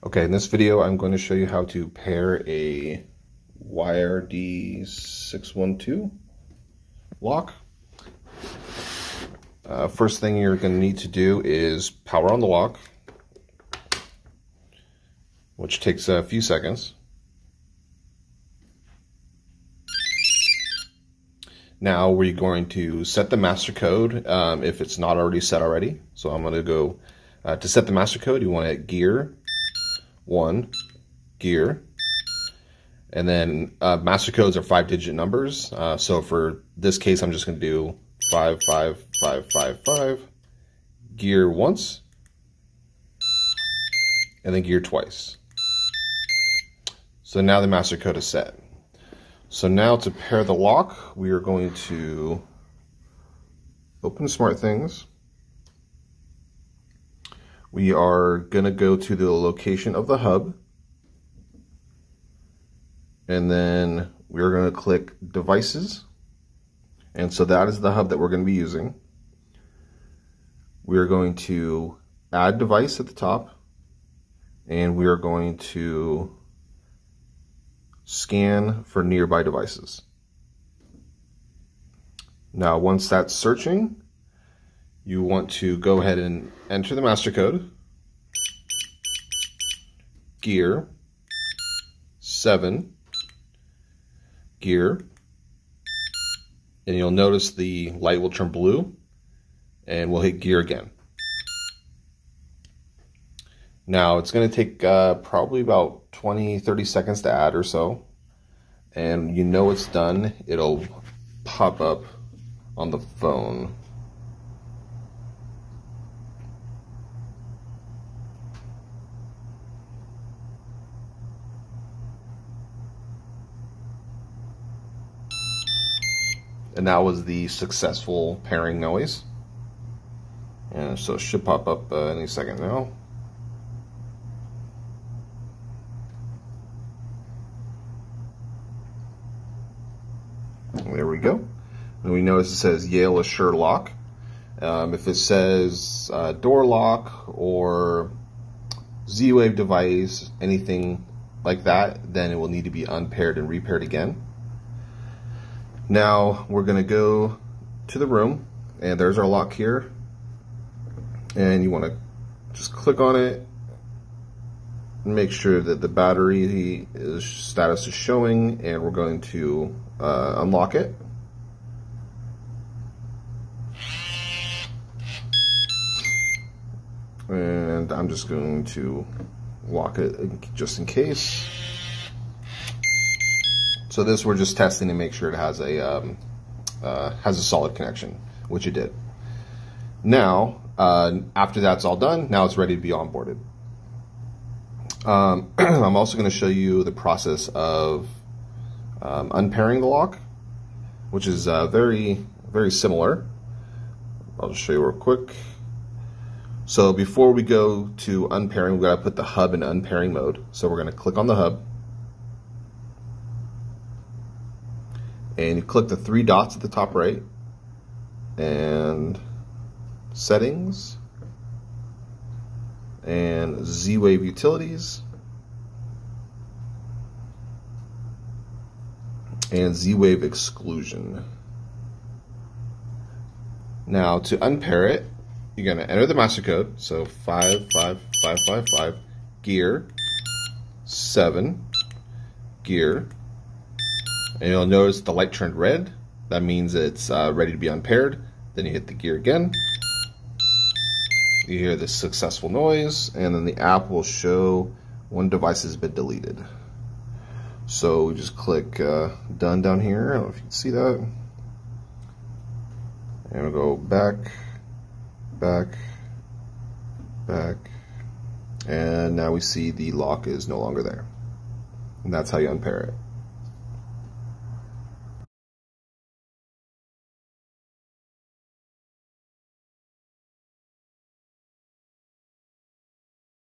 Okay, in this video, I'm going to show you how to pair a YRD612 lock. First thing you're going to need to do is power on the lock, which takes a few seconds. Now we're going to set the master code if it's not already set already. So I'm going to go to set the master code. You want to hit gear 1, gear, and then master codes are 5-digit numbers. So for this case, I'm just going to do 55555, gear once, and then gear twice. So now the master code is set. So now to pair the lock, we are going to open SmartThings. We are going to go to the location of the hub, and then we're going to click Devices, and so that is the hub that we're going to be using. We are going to add device at the top, and we are going to scan for nearby devices. Now once that's searching, you want to go ahead and enter the master code, gear 7, gear, and you'll notice the light will turn blue, and we'll hit gear again. Now it's going to take probably about 20-30 seconds to add or so, and you know it's done. It'll pop up on the phone. And that was the successful pairing noise. And so it should pop up any second now. There we go. And we notice it says Yale Assure lock. If it says door lock or Z-Wave device, anything like that, then it will need to be unpaired and repaired again. Now we're going to go to the room, and there's our lock here, and you want to just click on it and make sure that the battery status is showing, and we're going to unlock it. And I'm just going to lock it just in case. So this we're just testing to make sure it has a solid connection, which it did. Now, after that's all done, now it's ready to be onboarded. I'm also going to show you the process of unpairing the lock, which is very similar. I'll just show you real quick. So before we go to unpairing, we've got to put the hub in unpairing mode. So we're going to click on the hub, and you click the 3 dots at the top right, and settings, and Z-Wave utilities, and Z-Wave exclusion. Now to unpair it, you're going to enter the master code, so 55555, gear 7, gear, and you'll notice the light turned red. That means it's ready to be unpaired. Then you hit the gear again. You hear this successful noise, and then the app will show one device has been deleted. So we just click done down here. I don't know if you can see that. And we'll go back, and now we see the lock is no longer there. And that's how you unpair it.